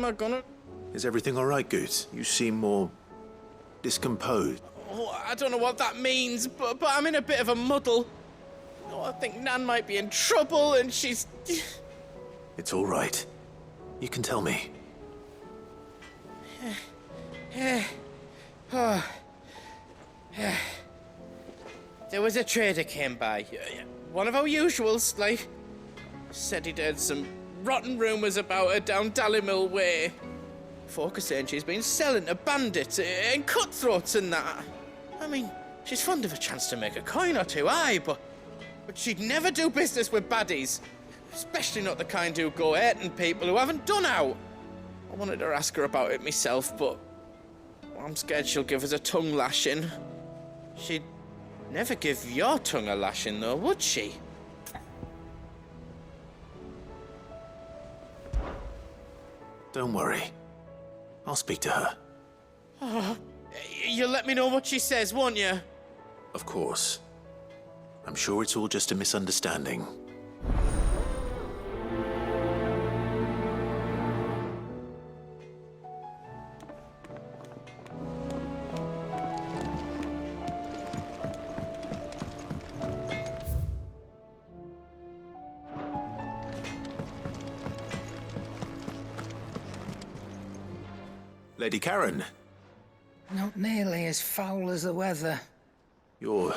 am I gonna... Is everything all right, Goot? You seem more discomposed. Oh, I don't know what that means, but I'm in a bit of a muddle. Oh, I think Nan might be in trouble and she's... It's all right. You can tell me. There was a trader came by. One of our usuals, like... Said he'd heard some rotten rumours about her down Dallymill Way. Folk are saying she's been selling to bandits and cutthroats and that. I mean, she's fond of a chance to make a coin or two, aye, but she'd never do business with baddies. Especially not the kind who go hurting people who haven't done out. I wanted to ask her about it myself, but I'm scared she'll give us a tongue lashing. She'd never give your tongue a lashing, though, would she? Don't worry. I'll speak to her. Oh, you'll let me know what she says, won't you? Of course. I'm sure it's all just a misunderstanding. Lady Karen. Not nearly as foul as the weather. You're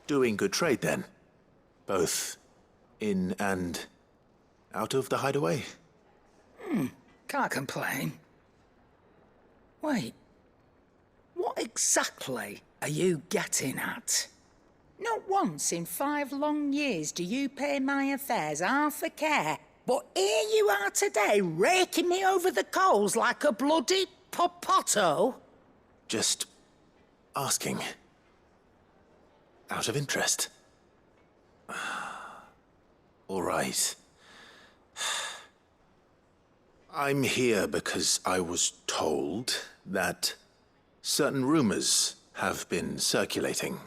doing good trade, then? Both in and out of the hideaway? Can't complain. Wait. What exactly are you getting at? Not once in 5 long years do you pay my affairs half a care, but here you are today, raking me over the coals like a bloody popoto? Just asking. Out of interest. All right. I'm here because I was told that certain rumors have been circulating.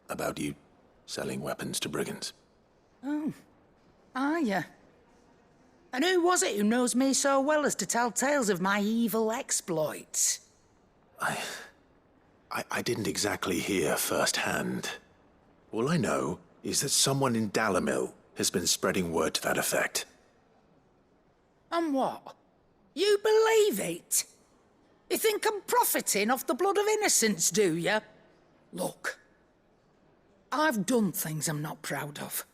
About you selling weapons to brigands. Oh, are you? And who was it who knows me so well as to tell tales of my evil exploits? I didn't exactly hear firsthand. All I know is that someone in Dallymill has been spreading word to that effect. And what? You believe it? You think I'm profiting off the blood of innocents, do you? Look, I've done things I'm not proud of.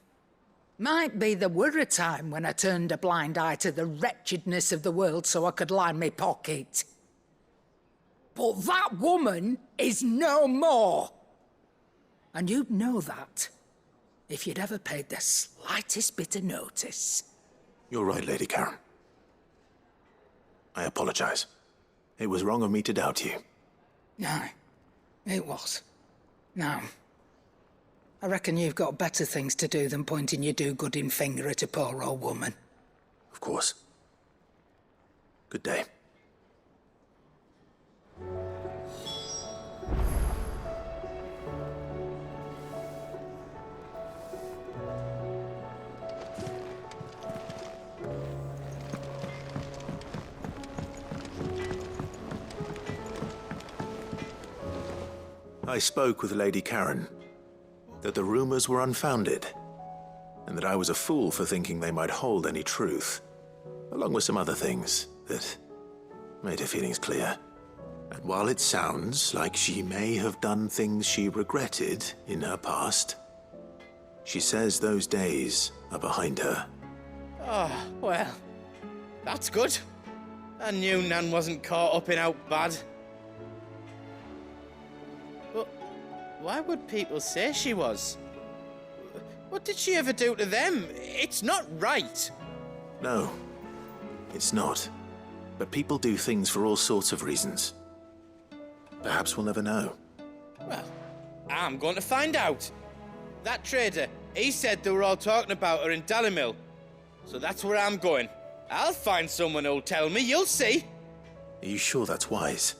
Might be there were a time when I turned a blind eye to the wretchedness of the world so I could line my pocket. But that woman is no more. And you'd know that if you'd ever paid the slightest bit of notice. You're right, Lady Karen. I apologize. It was wrong of me to doubt you. No, it was. Now, I reckon you've got better things to do than pointing your do-gooding finger at a poor old woman. Of course. Good day. I spoke with Lady Karen, that the rumors were unfounded, and that I was a fool for thinking they might hold any truth, along with some other things that made her feelings clear. And while it sounds like she may have done things she regretted in her past, she says those days are behind her. Oh, well, that's good. I knew Nan wasn't caught up in out bad. But why would people say she was? What did she ever do to them? It's not right. No, it's not. But people do things for all sorts of reasons. Perhaps we'll never know. Well, I'm going to find out. That trader, he said they were all talking about her in Dallymill. So that's where I'm going. I'll find someone who'll tell me, you'll see. Are you sure that's wise?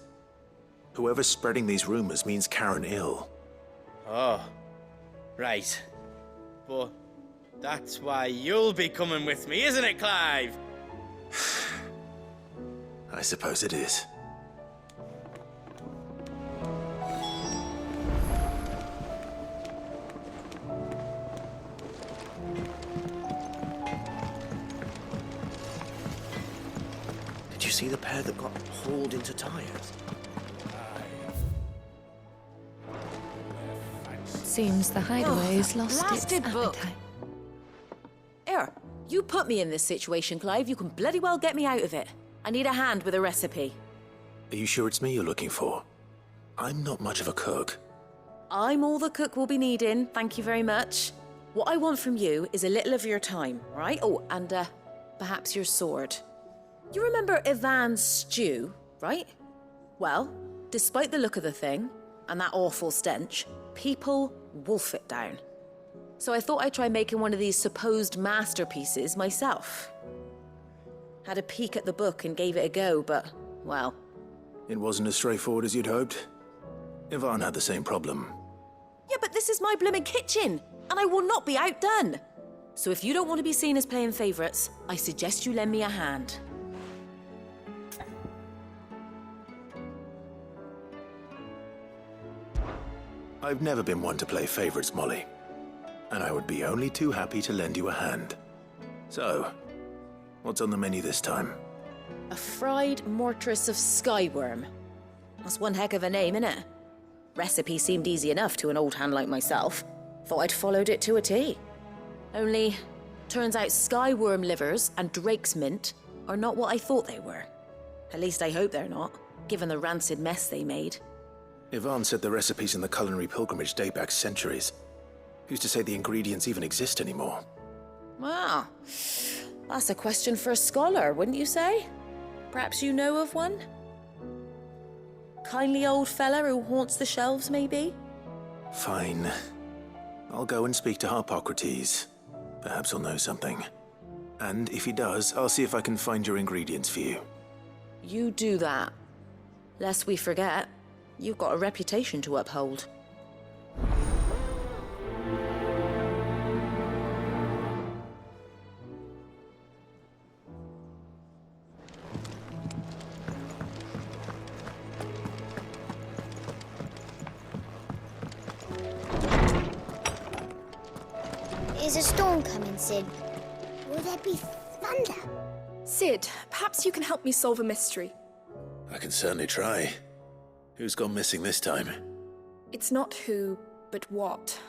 Whoever's spreading these rumors means Karen ill. Oh, right. But That's why you'll be coming with me, isn't it, Clive? I suppose it is. Did you see the pair that got hauled into tires? Seems the hideaway's lost its blasted book. appetite. Here, you put me in this situation, Clive. You can bloody well get me out of it. I need a hand with a recipe. Are you sure it's me you're looking for? I'm not much of a cook. I'm all the cook will be needing, thank you very much. What I want from you is a little of your time, right? Oh, and perhaps your sword. You remember Ivan's stew, right? Well, despite the look of the thing, and that awful stench, people wolf it down. So I thought I'd try making one of these supposed masterpieces myself. Had a peek at the book and gave it a go, but, well... It wasn't as straightforward as you'd hoped. Ivan had the same problem. Yeah, but this is my blooming kitchen, and I will not be outdone. So if you don't want to be seen as playing favourites, I suggest you lend me a hand. I've never been one to play favorites, Molly. And I would be only too happy to lend you a hand. So, what's on the menu this time? A fried mortress of skyworm. That's one heck of a name, innit? Recipe seemed easy enough to an old hand like myself. Thought I'd followed it to a T. Only, turns out skyworm livers and drake's mint are not what I thought they were. At least I hope they're not, given the rancid mess they made. Ivan said the recipes in the culinary pilgrimage date back centuries. Who's to say the ingredients even exist anymore? Wow. That's a question for a scholar, wouldn't you say? Perhaps you know of one? Kindly old fella who haunts the shelves, maybe? Fine. I'll go and speak to Harpocrates. Perhaps he'll know something. And if he does, I'll see if I can find your ingredients for you. You do that. Lest we forget, you've got a reputation to uphold. Is a storm coming, Sid? Will there be thunder? Sid, perhaps you can help me solve a mystery. I can certainly try. Who's gone missing this time? It's not who, but what.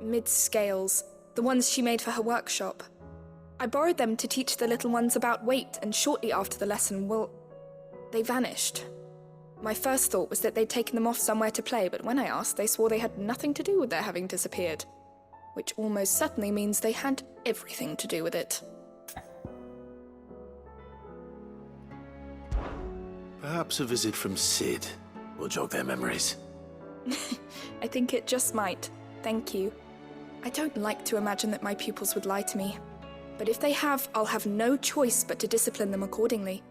Mid-scales, the ones she made for her workshop. I borrowed them to teach the little ones about weight, and shortly after the lesson, they vanished. My first thought was that they'd taken them off somewhere to play, but when I asked, they swore they had nothing to do with their having disappeared. Which almost certainly means they had everything to do with it. Perhaps a visit from Sid will jog their memories. I think it just might. Thank you. I don't like to imagine that my pupils would lie to me. But if they have, I'll have no choice but to discipline them accordingly.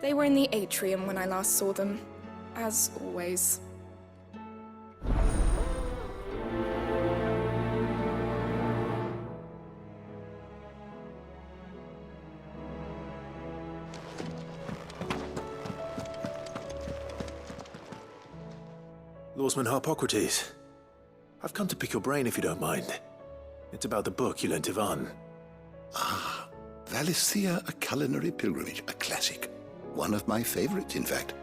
They were in the atrium when I last saw them, as always. Lawsman Harpocrates. I've come to pick your brain if you don't mind. It's about the book you lent Ivan. Ah, Valisthea, A Culinary Pilgrimage, a classic. One of my favorites, in fact.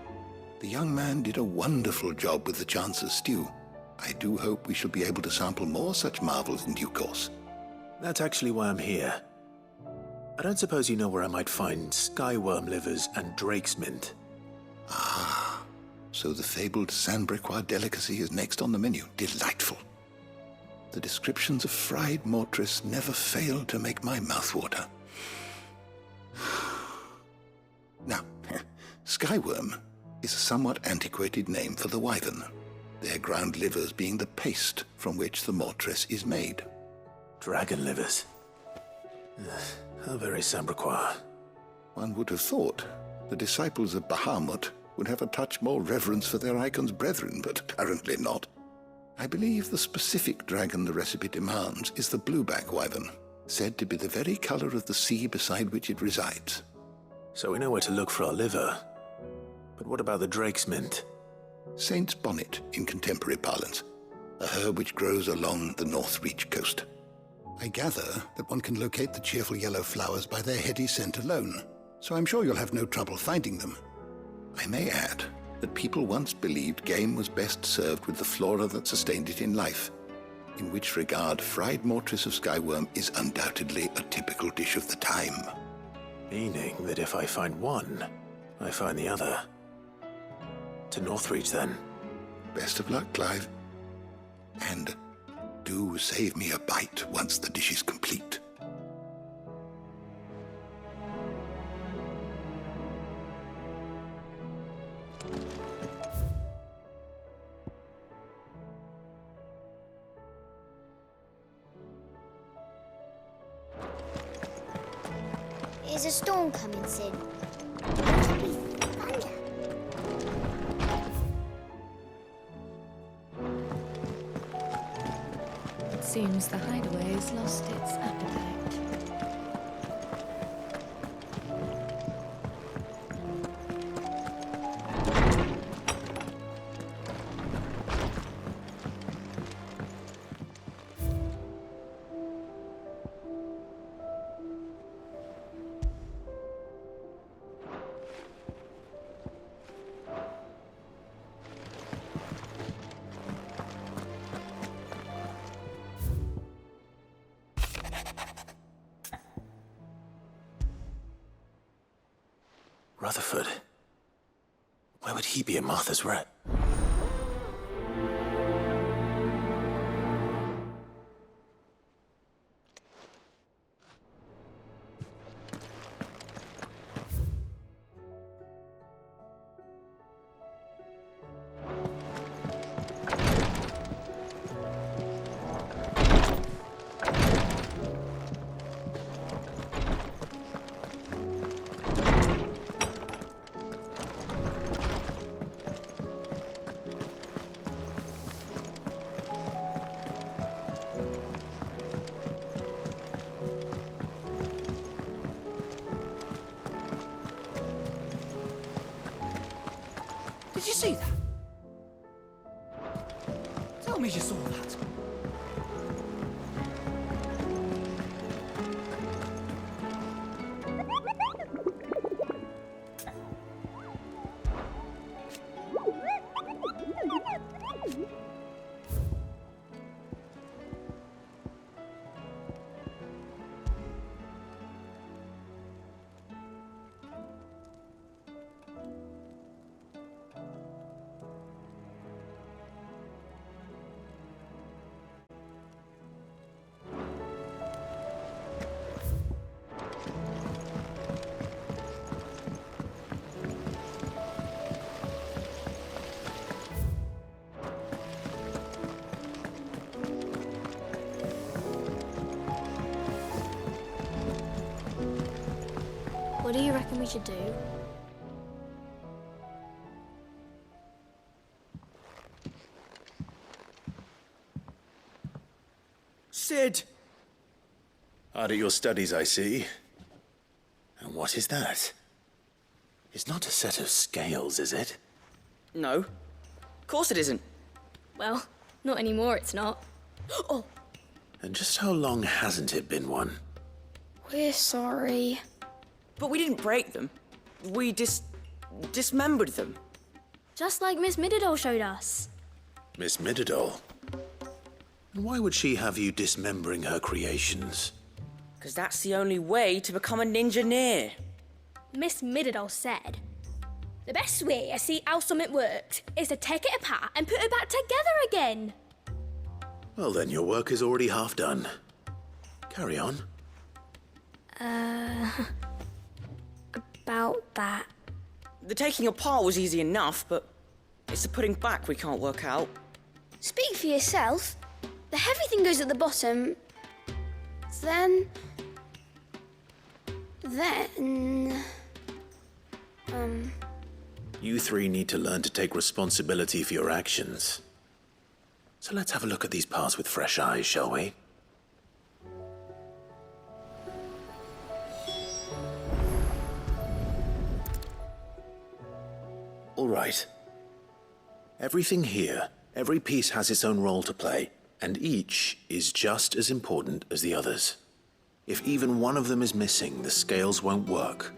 The young man did a wonderful job with the Chance's stew. I do hope we shall be able to sample more such marvels in due course. That's actually why I'm here. I don't suppose you know where I might find skyworm livers and drake's mint. Ah, so the fabled Sandbrequois delicacy is next on the menu. Delightful. The descriptions of fried mortress never fail to make my mouth water. Now, skyworm is a somewhat antiquated name for the wyvern, their ground livers being the paste from which the mortress is made. Dragon livers. How very Sandbrequois. One would have thought the disciples of Bahamut would have a touch more reverence for their icon's brethren, but apparently not. I believe the specific dragon the recipe demands is the blueback wyvern, said to be the very color of the sea beside which it resides. So we know where to look for our liver. But what about the drake's mint? Saint's bonnet in contemporary parlance, a herb which grows along the North Reach coast. I gather that one can locate the cheerful yellow flowers by their heady scent alone, so I'm sure you'll have no trouble finding them. I may add that people once believed game was best served with the flora that sustained it in life, in which regard fried mortress of skyworm is undoubtedly a typical dish of the time. Meaning that if I find one, I find the other. To Northreach, then. Best of luck, Clive. And do save me a bite once the dish is complete. Is a storm coming, Sid? Could be thunder. It seems the hideaway has lost its appetite. Rutherford. Why would he be at Martha's Rat? Did you see that? Tell me you saw that. What do you reckon we should do? Sid! Hard at your studies, I see. And what is that? It's not a set of scales, is it? No. Of course it isn't. Well, not anymore, it's not. Oh, And just how long hasn't it been one? we're sorry. But we didn't break them. We dismembered them. Just like Miss Middledore showed us. Miss Middledore? And why would she have you dismembering her creations? Because that's the only way to become a ninja-neer. Miss Middledore said, the best way to see how something works is to take it apart and put it back together again. Well then, your work is already half done. Carry on. About that. The taking apart was easy enough, but it's the putting back we can't work out. Speak for yourself. The heavy thing goes at the bottom. Then... You three need to learn to take responsibility for your actions. So let's have a look at these parts with fresh eyes, shall we? All right. Everything here, every piece has its own role to play, and each is just as important as the others. If even one of them is missing, the scales won't work.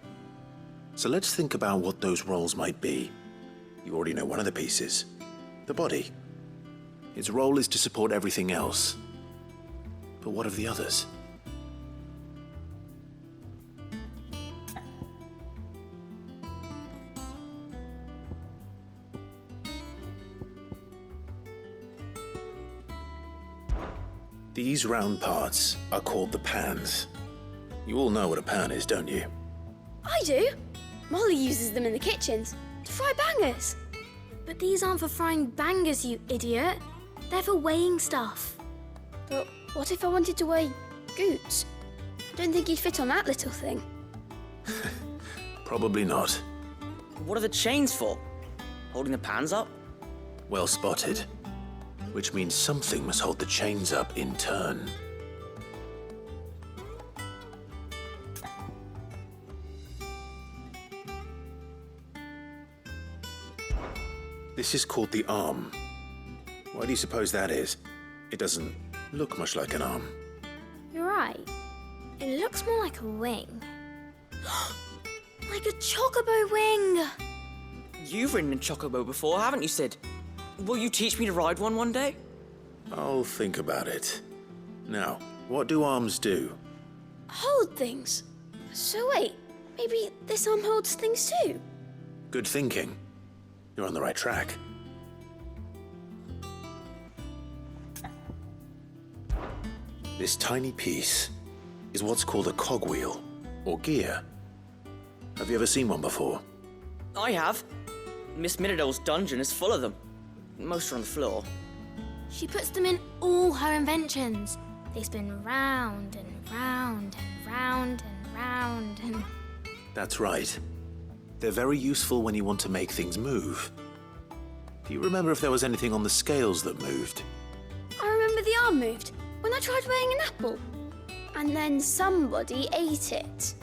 So let's think about what those roles might be. You already know one of the pieces, the body. Its role is to support everything else. But what of the others? These round parts are called the pans. You all know what a pan is, don't you? I do. Molly uses them in the kitchens to fry bangers. But these aren't for frying bangers, you idiot. They're for weighing stuff. But what if I wanted to weigh Goots? I don't think he'd fit on that little thing. Probably not. What are the chains for? Holding the pans up? Well spotted. Which means something must hold the chains up in turn. This is called the arm. Why do you suppose that is? It doesn't look much like an arm. You're right. It looks more like a wing. Like a chocobo wing! You've ridden a chocobo before, haven't you, Sid? Will you teach me to ride one day? I'll think about it. Now, what do arms do? Hold things. So wait, maybe this arm holds things too? Good thinking. You're on the right track. This tiny piece is what's called a cogwheel, or gear. Have you ever seen one before? I have. Miss Minadol's dungeon is full of them. Most are on the floor. She puts them in all her inventions. They spin round and round and round and round and... That's right. They're very useful when you want to make things move. Do you remember if there was anything on the scales that moved? I remember the arm moved when I tried weighing an apple. And then somebody ate it.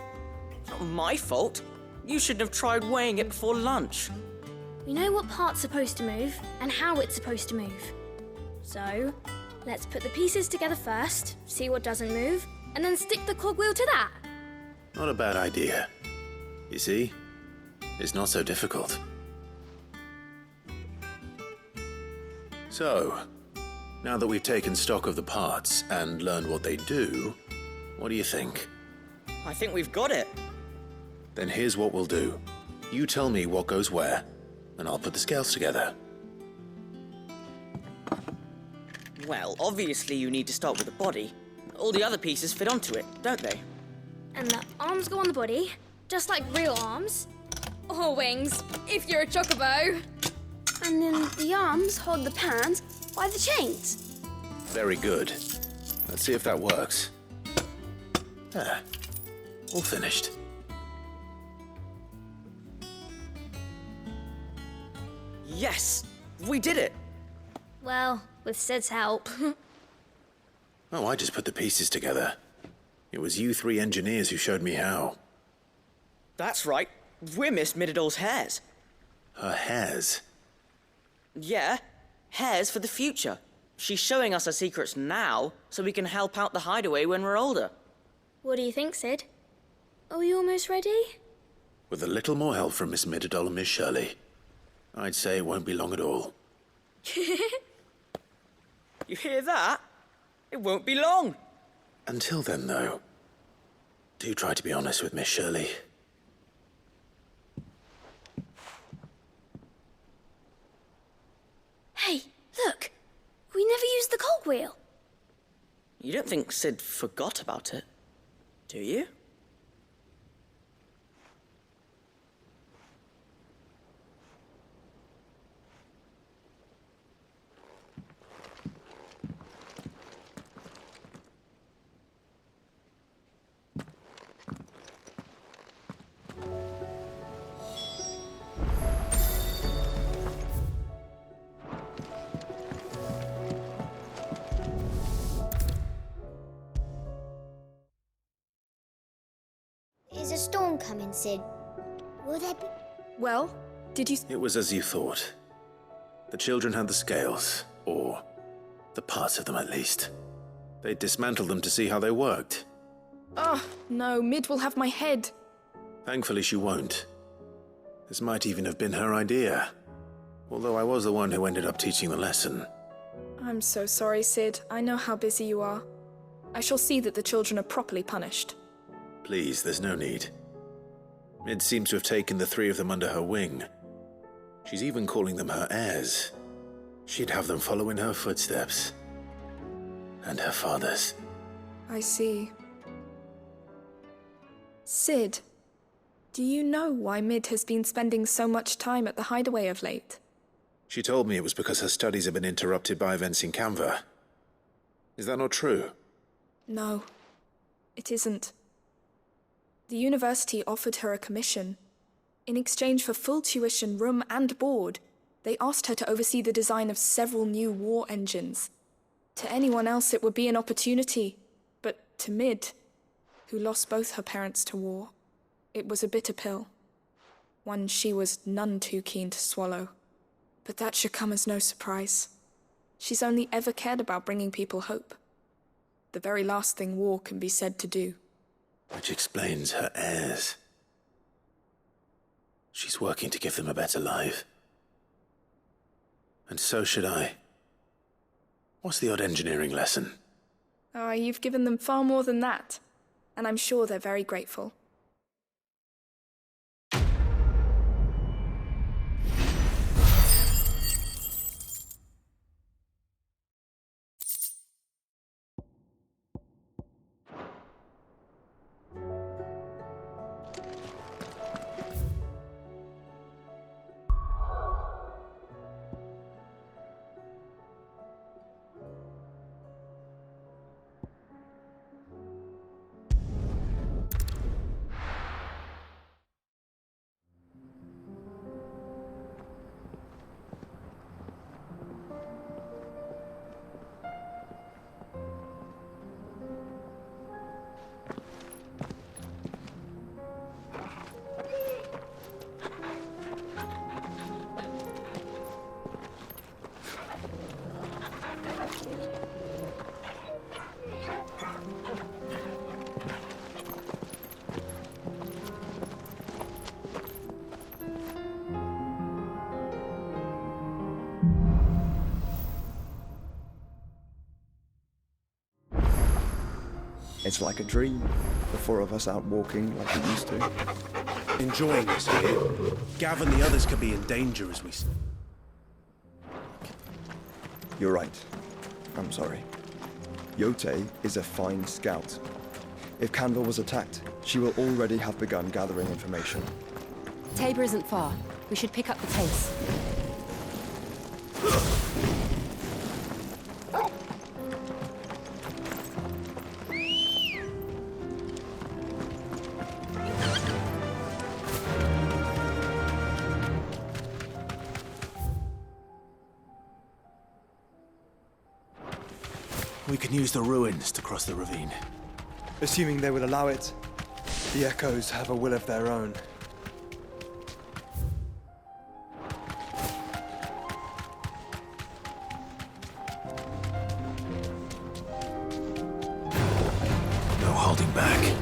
It's not my fault. You shouldn't have tried weighing it before lunch. We know what part's supposed to move and how it's supposed to move. So, let's put the pieces together first, see what doesn't move, and then stick the cogwheel to that. Not a bad idea. You see? It's not so difficult. So, now that we've taken stock of the parts and learned what they do, what do you think? I think we've got it. Then here's what we'll do. You tell me what goes where, and I'll put the scales together. Well, obviously you need to start with the body. All the other pieces fit onto it, don't they? And the arms go on the body, just like real arms. Or wings, if you're a chocobo. And then the arms hold the pans by the chains. Very good. Let's see if that works. Ah, all finished. Yes! We did it! Well, with Sid's help. Oh, I just put the pieces together. It was you three engineers who showed me how. That's right. We're Miss Minadol's hares. Her hairs? Yeah, hares for the future. She's showing us her secrets now, so we can help out the hideaway when we're older. What do you think, Sid? Are we almost ready? With a little more help from Miss Minadol and Miss Shirley, I'd say it won't be long at all. You hear that? It won't be long. Until then, though, do try to be honest with Miss Shirley. Hey, look! We never used the cogwheel. You don't think Sid forgot about it, do you? Is a storm coming, Sid? Will there be... Well, Did you... It was as you thought. The children had the scales, or the parts of them at least. They dismantled them to see how they worked. Oh, no, Mid will have my head. Thankfully she won't. This might even have been her idea. Although I was the one who ended up teaching the lesson. I'm so sorry, Sid. I know how busy you are. I shall see that the children are properly punished. Please, there's no need. Mid seems to have taken the 3 of them under her wing. She's even calling them her heirs. She'd have them follow in her footsteps. And her father's. I see. Sid, do you know why Mid has been spending so much time at the Hideaway of late? She told me it was because her studies have been interrupted by events in Canva. Is that not true? No, it isn't. The university offered her a commission. In exchange for full tuition, room and board, they asked her to oversee the design of several new war engines. To anyone else it would be an opportunity, but to Mid, who lost both her parents to war, it was a bitter pill. One she was none too keen to swallow. But that should come as no surprise. She's only ever cared about bringing people hope. The very last thing war can be said to do. Which explains her heirs. She's working to give them a better life. And so should I. What's the odd engineering lesson? Ah, you've given them far more than that. And I'm sure they're very grateful. It's like a dream, the 4 of us out walking like we used to. Enjoying this here. Gav and the others could be in danger as we... You're right. I'm sorry. Yote is a fine scout. If Canva was attacked, she will already have begun gathering information. Tabor isn't far. We should pick up the pace. We can use the ruins to cross the ravine. Assuming they would allow it, the Echoes have a will of their own. No holding back.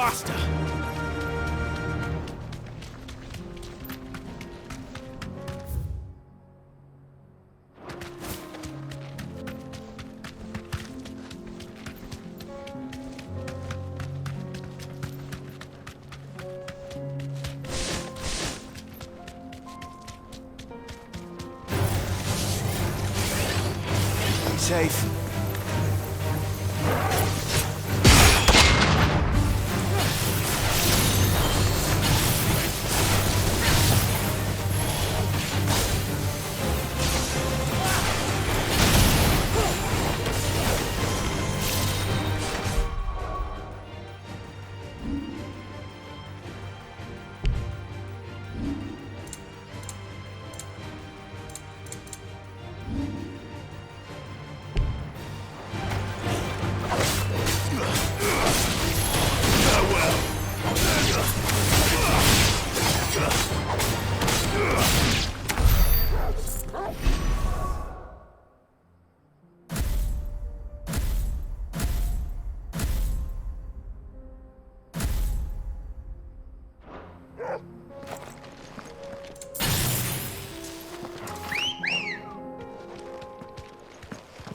Faster! Be safe.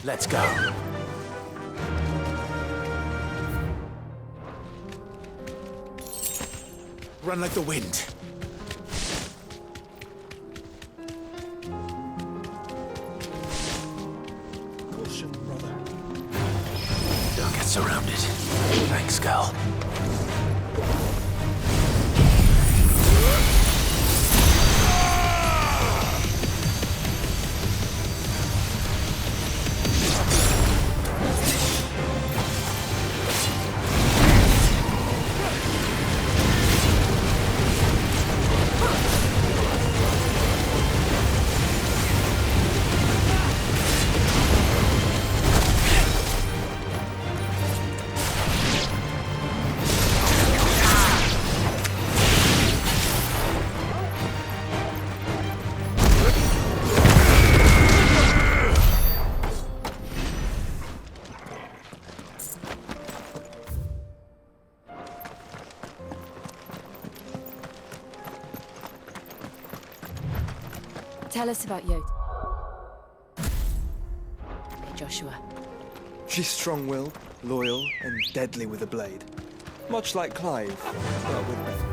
Let's go. Run like the wind. Caution, brother. Don't get surrounded. Thanks, girl. Tell us about Yod. Joshua. She's strong-willed, loyal, and deadly with a blade. Much like Clive, but with better.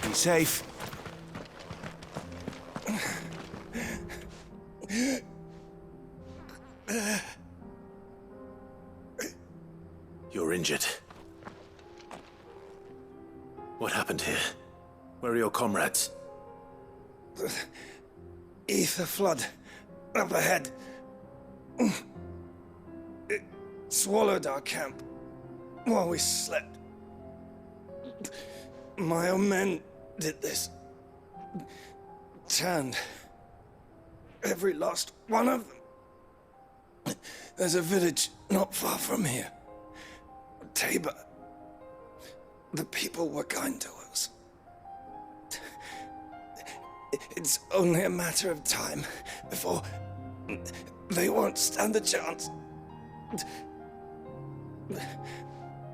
Be safe. You're injured. What happened here? Where are your comrades? Ether flood up ahead. It swallowed our camp while we slept. My own men did this. Turned every last one of them. There's a village not far from here. Tabor. The people were kind to us. It's only a matter of time before they won't stand a chance.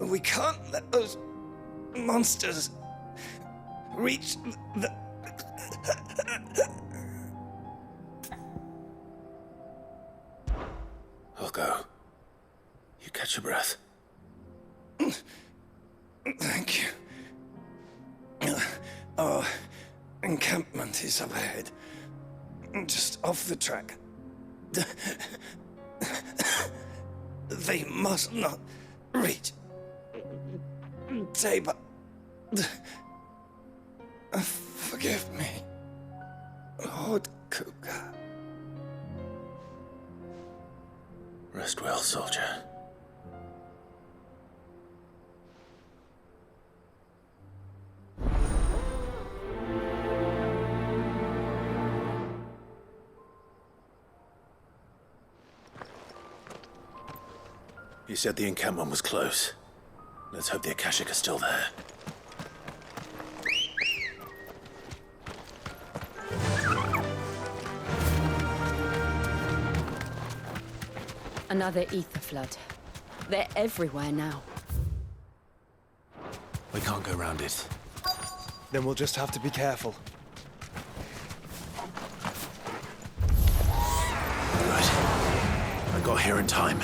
We can't let those monsters reach the... I'll go. You catch your breath. Thank you. Our encampment is up ahead. Just off the track. They must not reach Tabor. Forgive me, Lord Kuka. Rest well, soldier. You said the encampment was close. Let's hope the Akashic are still there. Another ether flood. They're everywhere now. We can't go round it. Then we'll just have to be careful. Good. I got here in time.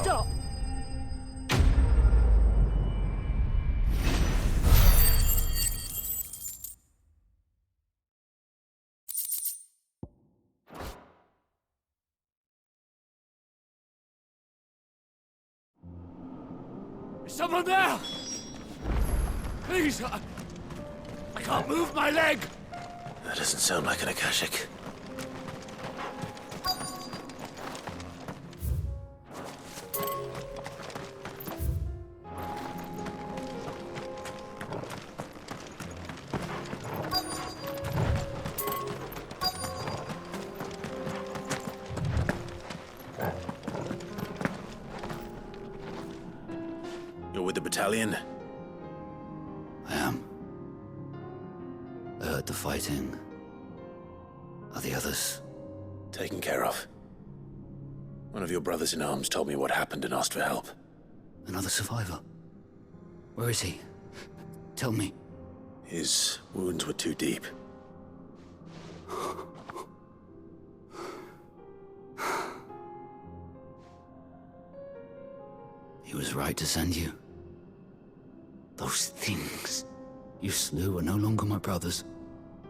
Stop! Is someone there? Please, I can't move my leg. That doesn't sound like an Akashic. You're with the battalion? I am. I heard the fighting. Are the others? Taken care of. One of your brothers in arms told me what happened and asked for help. Another survivor? Where is he? Tell me. His wounds were too deep. He was right to send you. Those things you slew are no longer my brothers.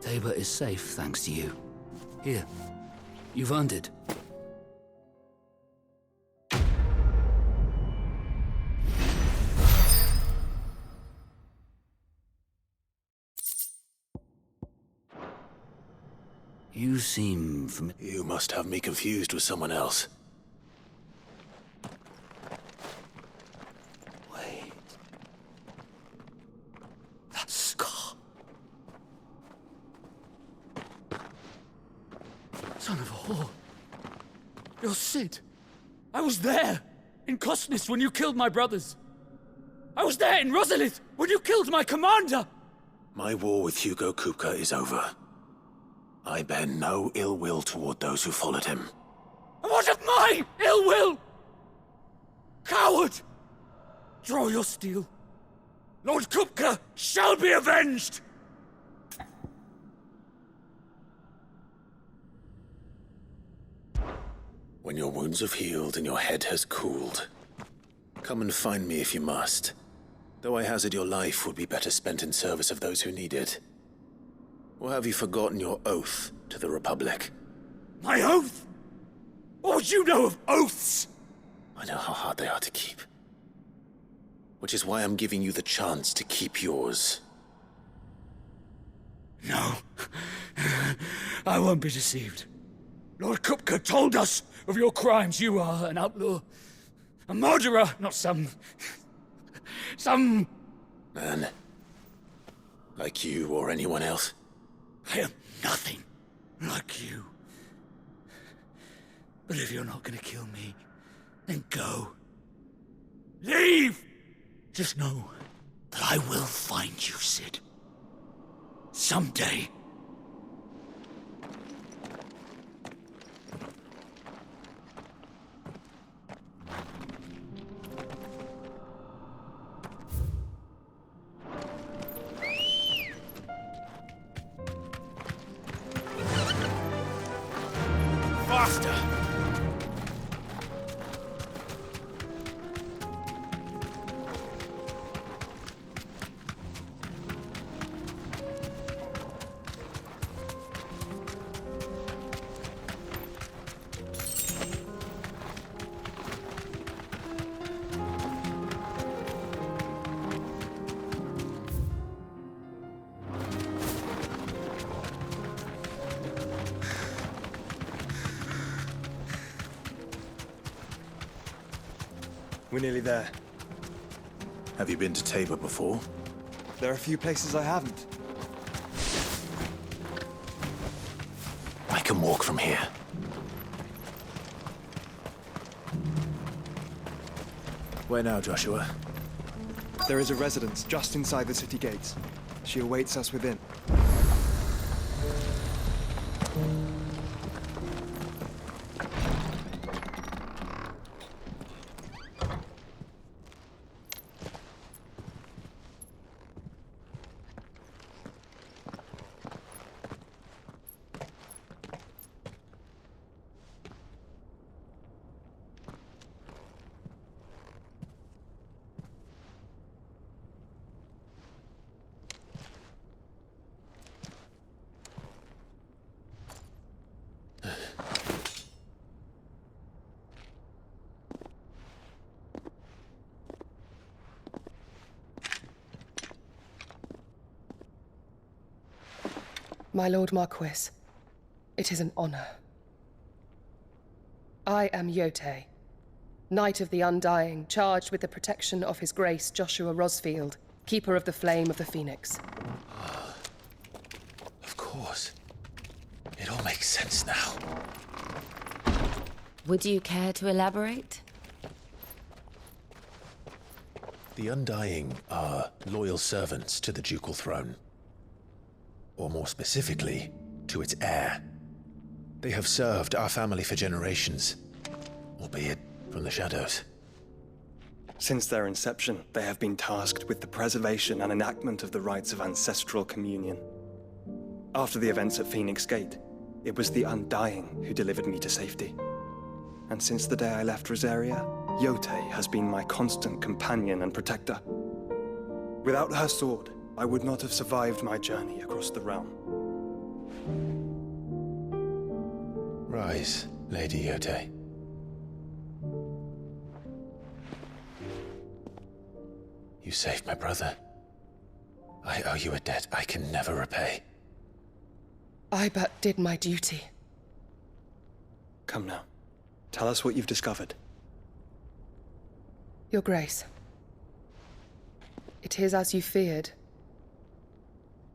Tabor is safe thanks to you. Here, you've earned it. You seem familiar. You must have me confused with someone else. Wait. That scar. Son of a whore. You're Sid. I was there in Cosnis when you killed my brothers. I was there in Rosalith when you killed my commander. My war with Hugo Kupka is over. I bear no ill will toward those who followed him. And what of my ill will? Coward! Draw your steel. Lord Kupka shall be avenged! When your wounds have healed and your head has cooled, come and find me if you must. Though I hazard your life would be better spent in service of those who need it. Or have you forgotten your oath to the Republic? My oath? What would you know of oaths? I know how hard they are to keep. Which is why I'm giving you the chance to keep yours. No. I won't be deceived. Lord Kupka told us of your crimes. You are an outlaw. A murderer, not some man. Like you or anyone else. I am nothing like you. But if you're not gonna kill me, then go. Leave! Just know that I will find you, Sid. Someday. Faster! We're nearly there. Have you been to Tabor before? There are a few places I haven't. I can walk from here. Where now, Joshua? There is a residence just inside the city gates. She awaits us within. My Lord Marquis, it is an honor. I am Yote, Knight of the Undying, charged with the protection of His Grace Joshua Rosfield, Keeper of the Flame of the Phoenix. Of course. It all makes sense now. Would you care to elaborate? The Undying are loyal servants to the ducal throne. Or more specifically, to its heir. They have served our family for generations, albeit from the shadows. Since their inception, they have been tasked with the preservation and enactment of the rites of ancestral communion. After the events at Phoenix Gate, it was the Undying who delivered me to safety. And since the day I left Rosaria, Yote has been my constant companion and protector. Without her sword, I would not have survived my journey across the realm. Rise, Lady Yote. You saved my brother. I owe you a debt I can never repay. I but did my duty. Come now. Tell us what you've discovered. Your Grace. It is as you feared.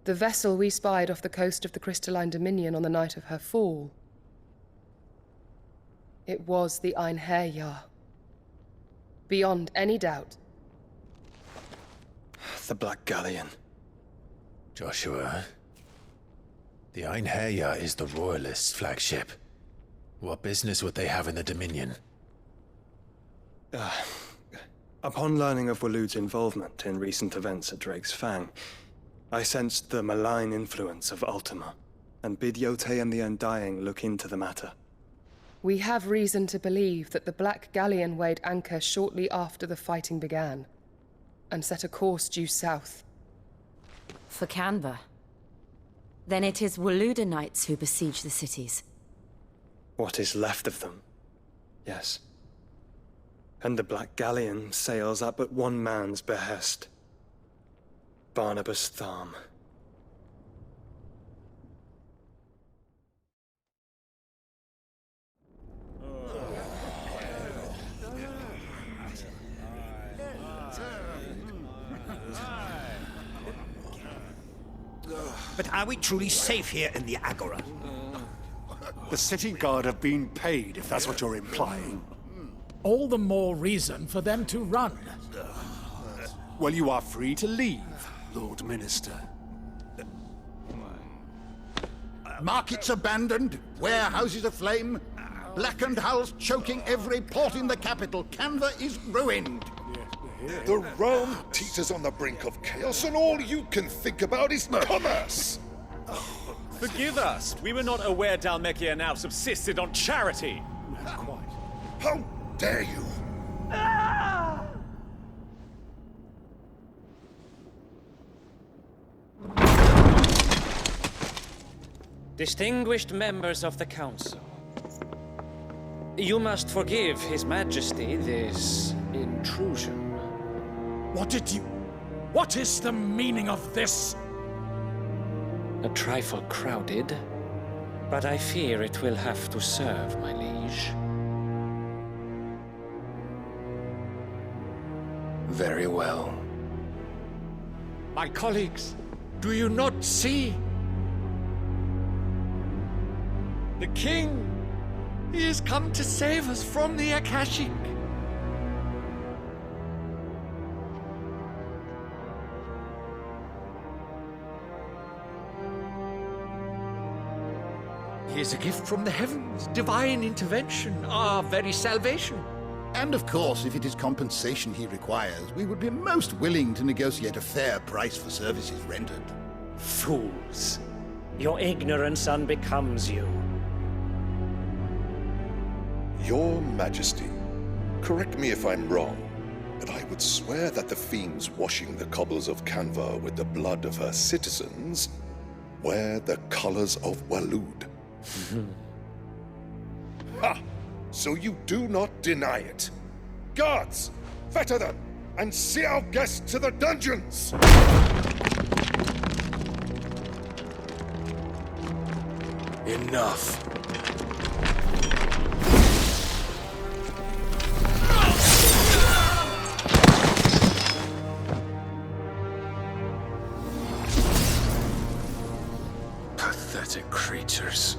The vessel we spied off the coast of the Crystalline Dominion on the night of her fall. It was the Einherjar. Beyond any doubt. The Black Galleon. Joshua, the Einherjar is the Royalists' flagship. What business would they have in the Dominion? Upon learning of Waloed's involvement in recent events at Drake's Fang, I sensed the malign influence of Ultima, and bid Yote and the Undying look into the matter. We have reason to believe that the Black Galleon weighed anchor shortly after the fighting began, and set a course due south. For Canva. Then it is Waloed knights who besiege the cities. What is left of them, yes. And the Black Galleon sails at but one man's behest. Barnabas Tharm. But are we truly safe here in the Agora? The city guard have been paid, if that's what you're implying. All the more reason for them to run. Well, you are free to leave, Lord Minister. Markets abandoned, warehouses aflame, blackened hulls choking every port in the capital. Canva is ruined. The realm teeters on the brink of chaos, and all you can think about is commerce. Forgive us. We were not aware Dhalmekia now subsisted on charity. How dare you? Distinguished members of the Council, you must forgive His Majesty this intrusion. What is the meaning of this? A trifle crowded, but I fear it will have to serve, my liege. Very well. My colleagues, do you not see? The king! He has come to save us from the Akashic! He is a gift from the heavens, divine intervention, our very salvation. And of course, if it is compensation he requires, we would be most willing to negotiate a fair price for services rendered. Fools! Your ignorance unbecomes you. Your Majesty, correct me if I'm wrong, but I would swear that the fiends washing the cobbles of Canva with the blood of her citizens wear the colors of Waloed. Ha! So you do not deny it. Guards, fetter them, and see our guests to the dungeons! Enough. Pathetic creatures.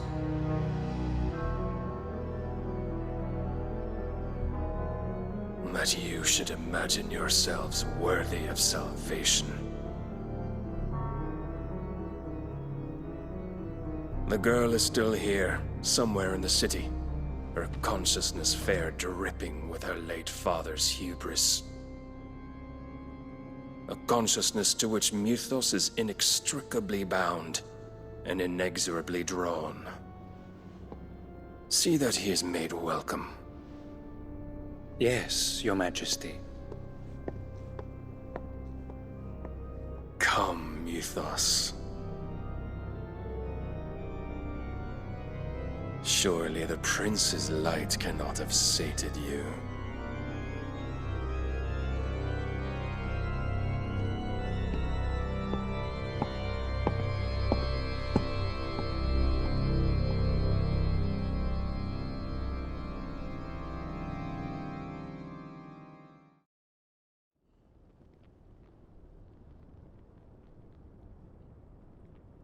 That you should imagine yourselves worthy of salvation. The girl is still here, somewhere in the city, her consciousness fair dripping with her late father's hubris. A consciousness to which Mythos is inextricably bound and inexorably drawn. See that he is made welcome. Yes, Your Majesty. Come, Mythos. Surely the prince's light cannot have sated you.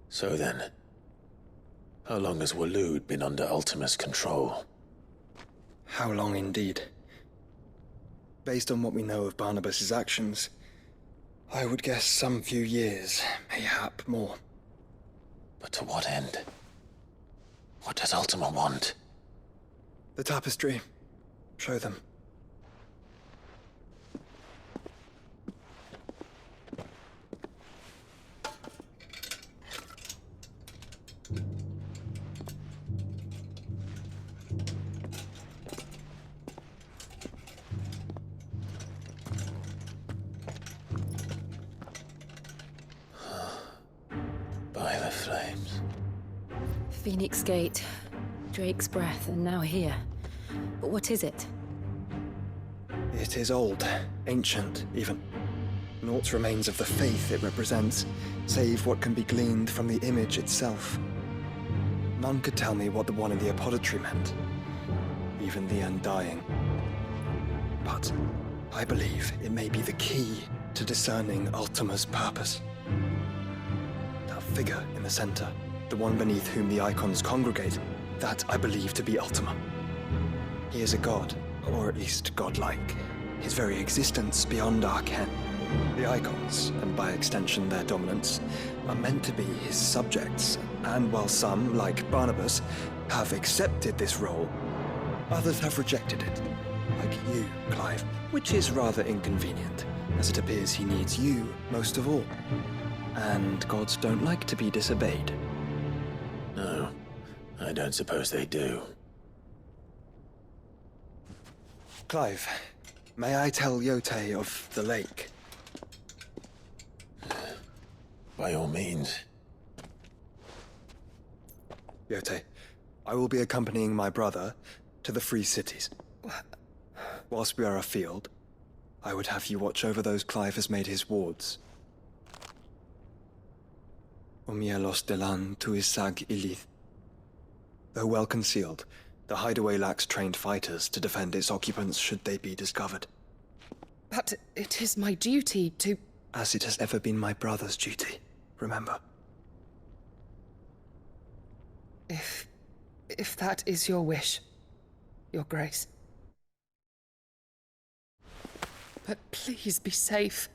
So then, how long has Waloed been under Ultima's control? How long indeed? Based on what we know of Barnabas's actions, I would guess some few years, mayhap more. But to what end? What does Ultima want? The tapestry. Show them. By the flames. Phoenix Gate, Drake's Breath, and now here. But what is it? It is old, ancient, even. Naught remains of the faith it represents, save what can be gleaned from the image itself. None could tell me what the one in the apothecary meant, even the Undying. But I believe it may be the key to discerning Ultima's purpose. That figure in the center, the one beneath whom the icons congregate, that I believe to be Ultima. He is a god, or at least godlike, his very existence beyond our ken. The icons, and by extension their dominance, are meant to be his subjects, and while some, like Barnabas, have accepted this role, others have rejected it, like you, Clive, which is rather inconvenient, as it appears he needs you most of all. And gods don't like to be disobeyed. No, I don't suppose they do. Clive, may I tell Yote of the lake? By all means. Yote, I will be accompanying my brother to the Free Cities. Whilst we are afield, I would have you watch over those Clive has made his wards. Omielos delan tuisag ilith. Though well concealed, the hideaway lacks trained fighters to defend its occupants should they be discovered. But it is my duty to... As it has ever been my brother's duty, remember. If that is your wish, Your Grace. But please be safe.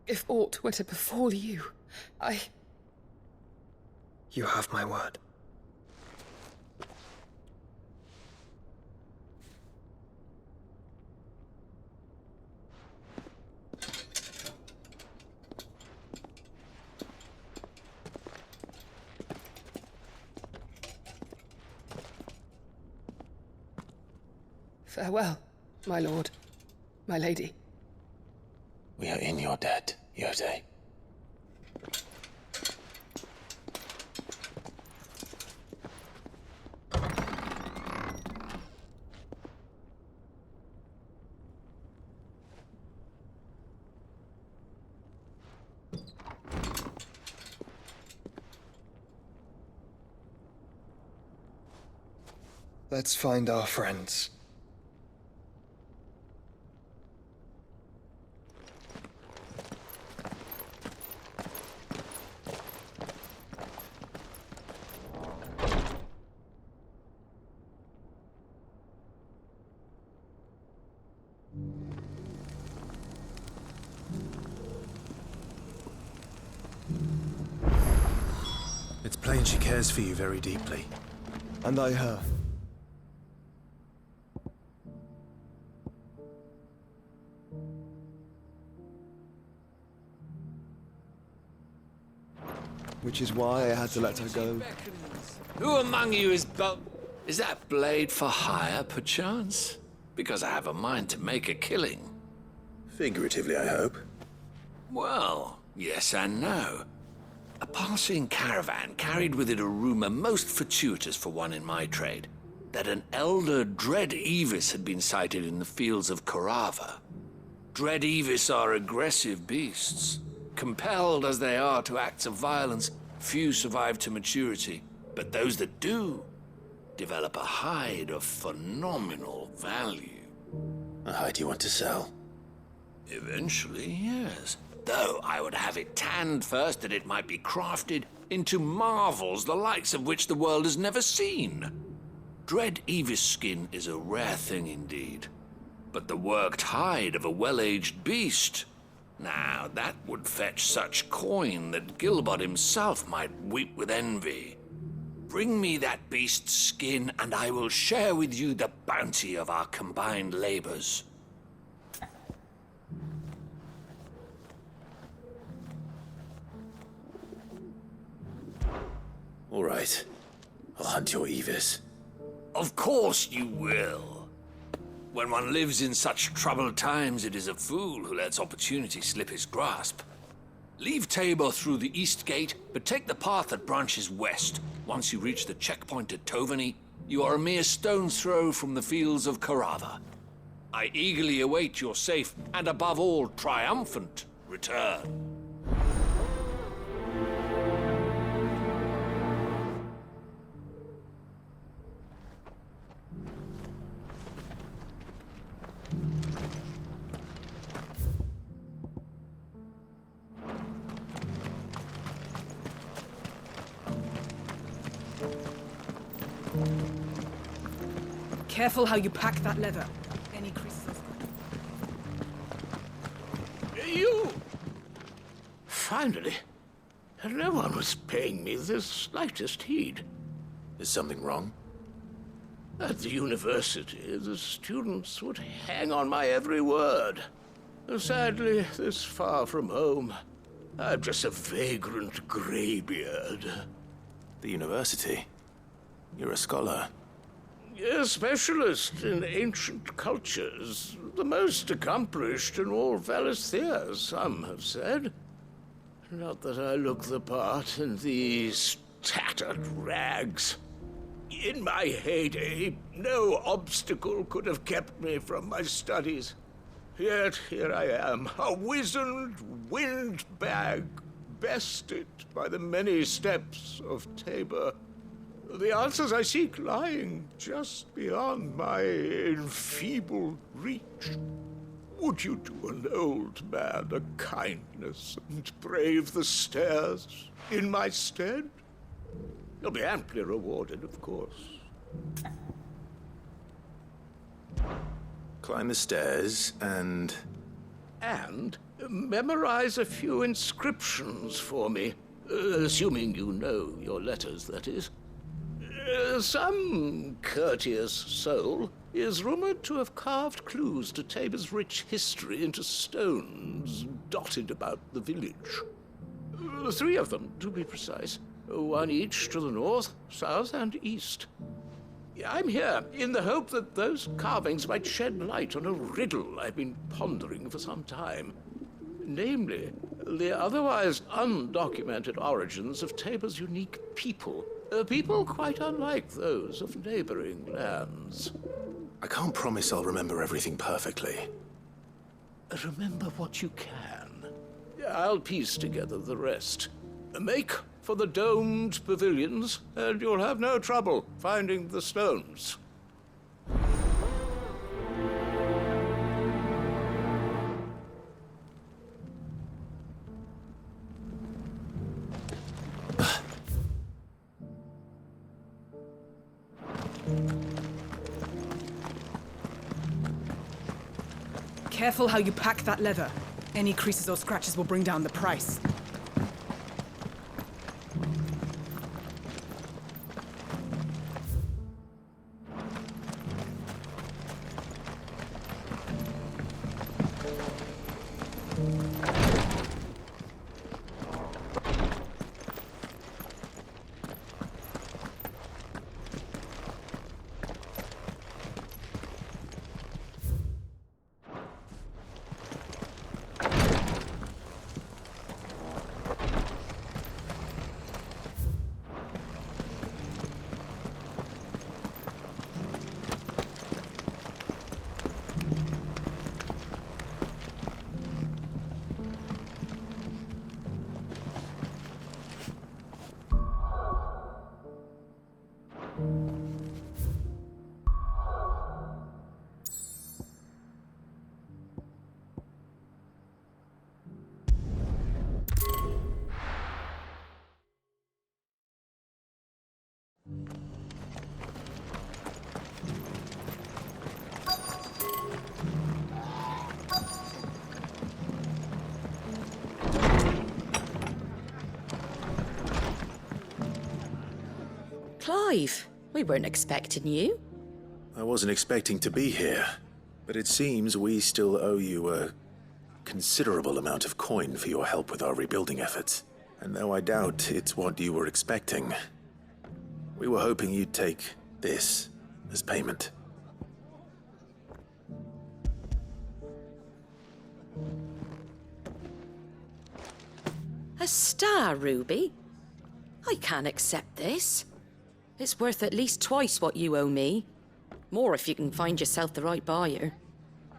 If aught were to befall you, You have my word. Farewell, my lord, my lady. We are in your debt, Yode. Let's find our friends. It's plain she cares for you very deeply. And I her. Which is why I had to let her go. Who among you is that blade for hire, perchance? Because I have a mind to make a killing. Figuratively, I hope. Well, yes and no. A passing caravan carried with it a rumor most fortuitous for one in my trade, that an elder Dread Evis had been sighted in the fields of Carava. Dread Evis are aggressive beasts. Compelled as they are to acts of violence, few survive to maturity, but those that do develop a hide of phenomenal value. A hide you want to sell? Eventually, yes. Though I would have it tanned first that it might be crafted into marvels the likes of which the world has never seen. Dread Evis skin is a rare thing indeed. But the worked hide of a well-aged beast, now that would fetch such coin that Gilbert himself might weep with envy. Bring me that beast's skin, and I will share with you the bounty of our combined labors. All right. I'll hunt your Evis. Of course you will. When one lives in such troubled times, it is a fool who lets opportunity slip his grasp. Leave Tabor through the east gate, but take the path that branches west. Once you reach the checkpoint at Tovany, you are a mere stone's throw from the fields of Carava. I eagerly await your safe, and above all, triumphant return. Careful how you pack that leather. Any crystals? You! Finally. No one was paying me the slightest heed. Is something wrong? At the university, the students would hang on my every word. Sadly, this far from home, I'm just a vagrant graybeard. The university? You're a scholar. A specialist in ancient cultures. The most accomplished in all Valisthea, some have said. Not that I look the part in these tattered rags. In my heyday, no obstacle could have kept me from my studies. Yet here I am, a wizened windbag, bested by the many steps of Tabor. The answers I seek lying just beyond my enfeebled reach. would you do an old man a kindness and brave the stairs in my stead? You'll be amply rewarded, of course. Climb the stairs and... And memorize a few inscriptions for me. Assuming you know your letters, that is. Some courteous soul is rumored to have carved clues to Tabor's rich history into stones dotted about the village. 3 of them, to be precise. 1 each to the north, south, and east. I'm here in the hope that those carvings might shed light on a riddle I've been pondering for some time. Namely, the otherwise undocumented origins of Tabor's unique people. People quite unlike those of neighboring lands. I can't promise I'll remember everything perfectly. Remember what you can. I'll piece together the rest. Make for the domed pavilions, and you'll have no trouble finding the stones. Careful how you pack that leather. Any creases or scratches will bring down the price. Clive, we weren't expecting you. I wasn't expecting to be here, but it seems we still owe you a considerable amount of coin for your help with our rebuilding efforts. And though I doubt it's what you were expecting, we were hoping you'd take this as payment. A star ruby? I can't accept this. It's worth at least twice what you owe me. More if you can find yourself the right buyer.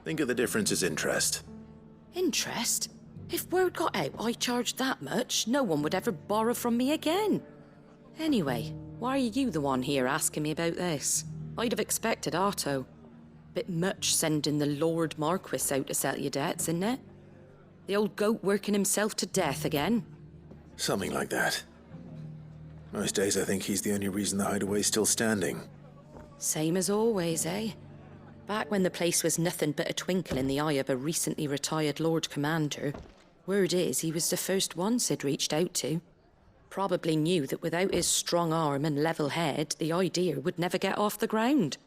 Think of the difference as interest. Interest? If word got out I charged that much, no one would ever borrow from me again. Anyway, why are you the one here asking me about this? I'd have expected Otto. Bit much sending the Lord Marquis out to settle your debts, isn't it? The old goat working himself to death again? Something like that. Most days I think he's the only reason the hideaway's still standing. Same as always, eh? Back when the place was nothing but a twinkle in the eye of a recently retired Lord Commander, word is he was the first one Sid reached out to. Probably knew that without his strong arm and level head, the idea would never get off the ground.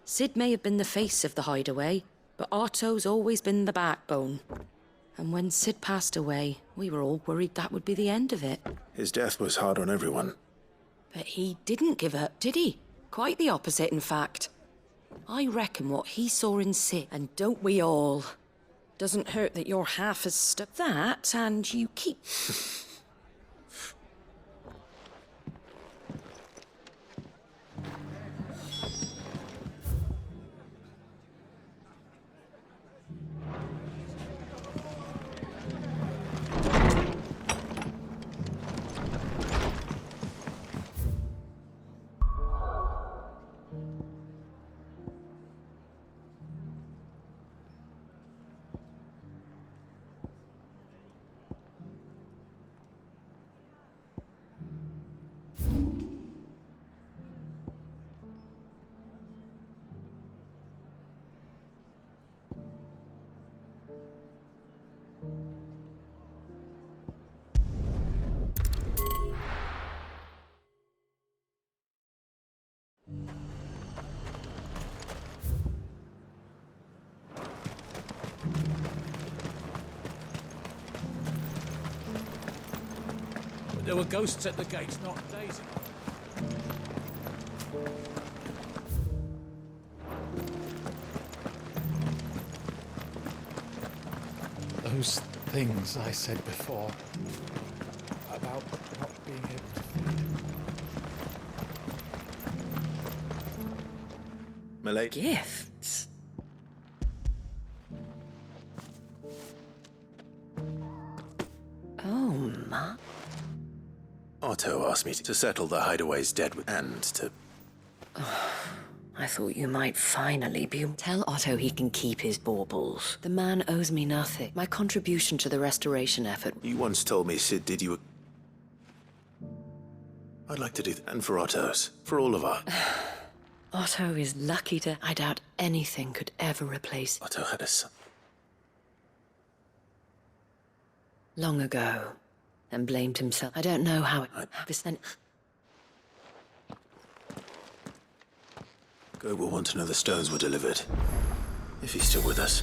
Sid may have been the face of the hideaway, but Otto's always been the backbone. And when Sid passed away, we were all worried that would be the end of it. His death was hard on everyone. But he didn't give up, did he? Quite the opposite, in fact. I reckon what he saw in Sid, and don't we all? Doesn't hurt that you're half as stuck that, and you keep... There were ghosts at the gate not days ago. Those things I said before about not being able to feed. Milady? Gifts? Oh, ma. Otto asked me to settle the Hideaway's debt and to... I thought you might finally be... Tell Otto he can keep his baubles. The man owes me nothing. My contribution to the restoration effort... You once told me Sid did you a... I'd like to do that. And for Otto's. For all of our... Otto is lucky to... I doubt anything could ever replace... Otto had a son. Long ago. And blamed himself. I don't know how it... This then... Gob will want to know the stones were delivered. If he's still with us.